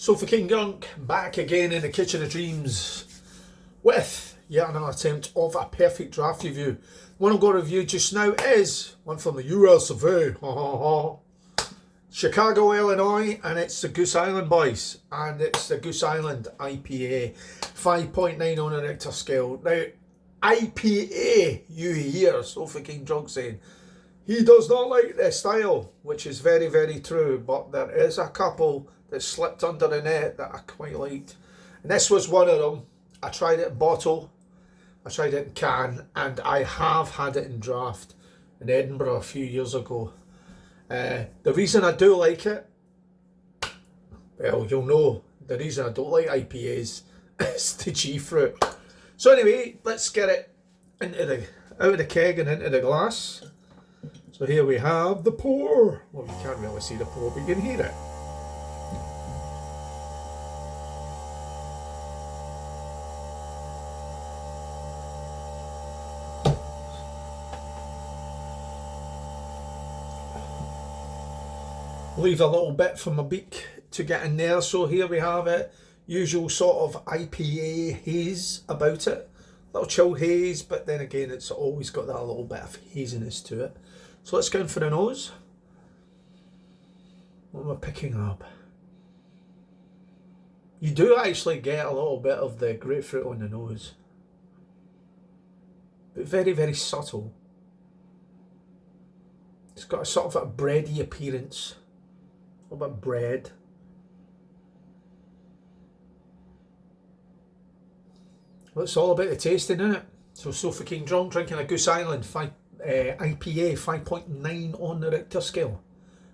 Sofa King Gunk back again in the kitchen of dreams with yet another attempt of a perfect draft review. One I've got to review just now is one from the US of A, Chicago, Illinois, and it's the Goose Island boys, and it's the Goose Island IPA 5.9 on a Richter scale. Now, IPA, you hear Sofa King Drunk saying he does not like this style, which is very, very true, but there is a couple that slipped under the net that I quite liked. And this was one of them. I tried it in bottle, I tried it in can, and I have had it in draft in Edinburgh a few years ago. The reason I do like it, well, you'll know the reason I don't like IPAs is the G fruit. So anyway, let's get it out of the keg and into the glass. So here we have the pour. Well, you can't really see the pour, but you can hear it. Leave a little bit for my beak to get in there. So here we have it. Usual sort of IPA haze about it. Little chill haze, but then again, it's always got that little bit of haziness to it. So let's go in for the nose. What am I picking up? You do actually get a little bit of the grapefruit on the nose, but very, very subtle. It's got a sort of a bready appearance. A little bit of bread. Well, it's all about the tasting, isn't it? So Sofa King Drunk drinking a Goose Island IPA 5.9 on the Richter scale.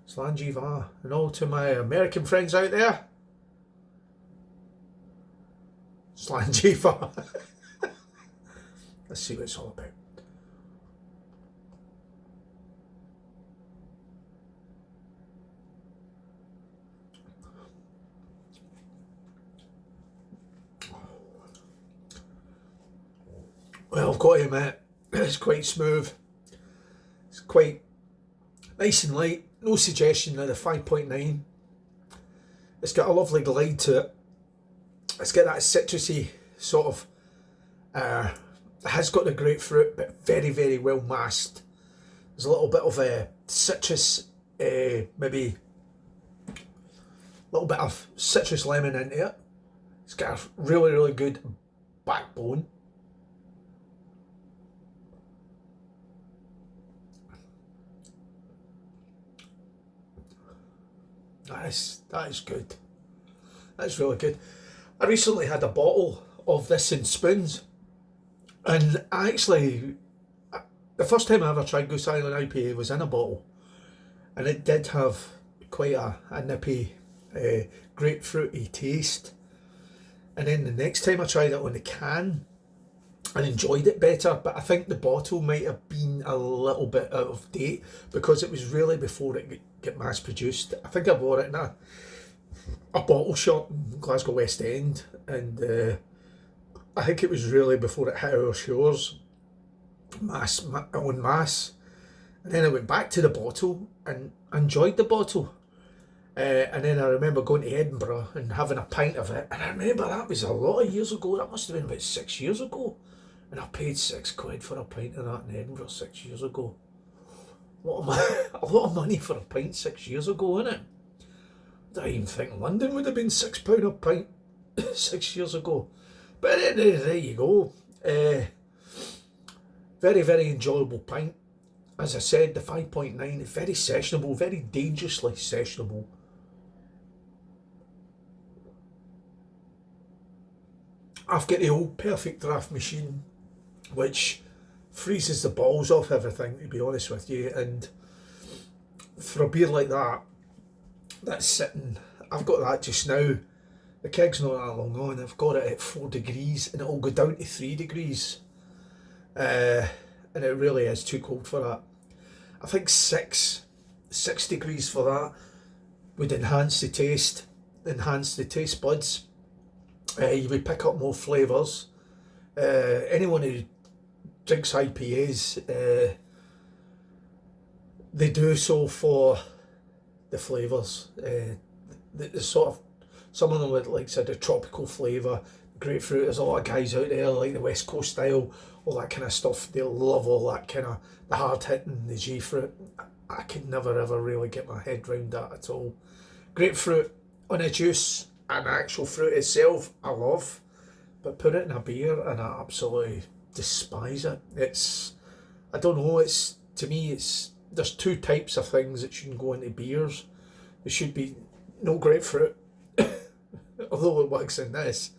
Slanjiva. And all to my American friends out there. Slanjiva. Let's see what it's all about. Well, I've got to admit, it's quite smooth. It's quite nice and light. No suggestion of the 5.9. It's got a lovely glide to it. It's got that citrusy sort of, it has got the grapefruit, but very, very well masked. There's a little bit of a citrus, maybe a little bit of citrus lemon into it. It's got a really, really good backbone. That is good. That's really good. I recently had a bottle of this in spoons, and the first time I ever tried Goose Island IPA was in a bottle, and it did have quite a nippy, grapefruity taste. And then the next time I tried it on the can, I enjoyed it better, but I think the bottle might have been a little bit out of date because it was really before it got mass produced. I think I bought it in a bottle shop in Glasgow West End, and I think it was really before it hit our shores en masse. And then I went back to the bottle and enjoyed the bottle. And then I remember going to Edinburgh and having a pint of it, and I remember that was a lot of years ago. That must have been about 6 years ago. And I paid £6 for a pint of that in Edinburgh 6 years ago. A lot of money for a pint 6 years ago, isn't it? I don't even think London would have been £6 a pint 6 years ago. But there you go. Very, very enjoyable pint. As I said, the 5.9 is very sessionable, very dangerously sessionable. I've got the old Perfectdraft machine, which freezes the balls off everything, to be honest with you. And for a beer like that, that's sitting, I've got that just now. The keg's not that long on. I've got it at 4 degrees, and it'll go down to 3 degrees. And it really is too cold for that. I think 6 degrees for that would enhance the taste, enhance the taste buds. You would pick up more flavours. Anyone who drinks IPAs, they do so for the flavours, the sort of Some of them with, like I said, the tropical flavour, grapefruit. There's a lot of guys out there like the West Coast style, all that kind of stuff. They love all that kind of the hard hitting, the G fruit. I could never ever really get my head round that at all. Grapefruit on a juice and actual fruit itself, I love, but put it in a beer and I absolutely despise it. I don't know. To me, there's two types of things that shouldn't go into beers. There should be no grapefruit, although it works in this.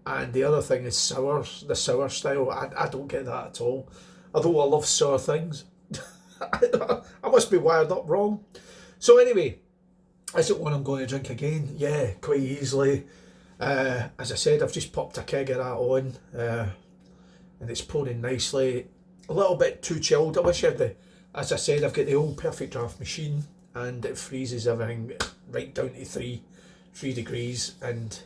And the other thing is sours, the sour style. I don't get that at all. Although I love sour things. I must be wired up wrong. So anyway, is it one I'm going to drink again? Yeah, quite easily. As I said, I've just popped a keg of that on, and it's pouring nicely. A little bit too chilled. I wish I had as I said, I've got the old Perfectdraft machine, and it freezes everything right down to 3 degrees, and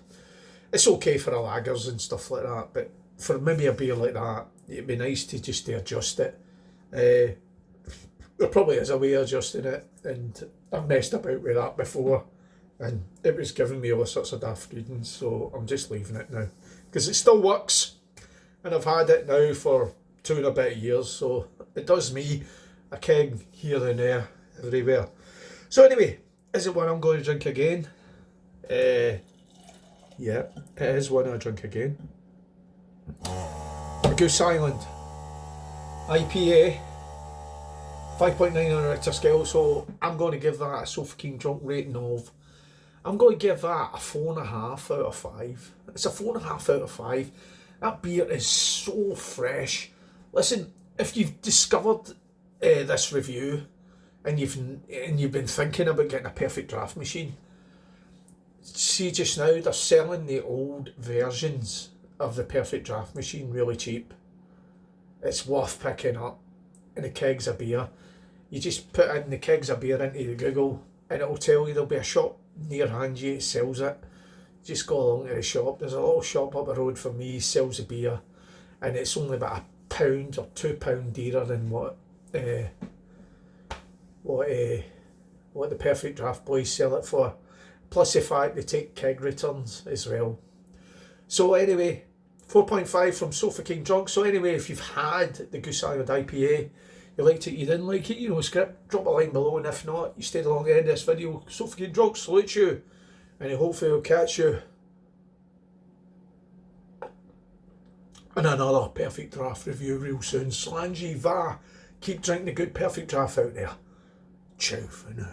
it's okay for a lagers and stuff like that, but for maybe a beer like that, it'd be nice to just adjust it. There probably is a way of adjusting it, and I've messed about with that before, and it was giving me all sorts of daft readings, so I'm just leaving it now, because it still works, and I've had it now for 2 and a bit years, so it does me a keg here and there, everywhere. So anyway, is it one I'm going to drink again? Yeah, it is one I drink again. Goose Island IPA 5.9 on a Richter scale, so I'm going to give that a So Fucking Drunk rating of, I'm going to give that a 4.5 out of 5. It's a 4.5 out of 5. That beer is so fresh. Listen, if you've discovered this review and you've been thinking about getting a Perfectdraft machine, see, just now they're selling the old versions of the Perfectdraft machine really cheap. It's worth picking up. And the kegs of beer, you just put in the kegs of beer into the Google and it'll tell you there'll be a shop near hand you that sells it. Just go along to the shop. There's a little shop up the road from me, sells the beer, and it's only about £1 or £2 dearer than what the Perfectdraft boys sell it for. Plus the fact they take keg returns as well. So anyway, 4.5 from So Fucking Drunk. So anyway, if you've had the Goose Island IPA, you liked it, you didn't like it, you know, script, drop a line below, and if not, you stayed along the end of this video. So Fucking Drunk salutes you, and hopefully we'll catch you in another Perfectdraft review real soon. Slangy va, keep drinking the good Perfectdraft out there. Ciao for now.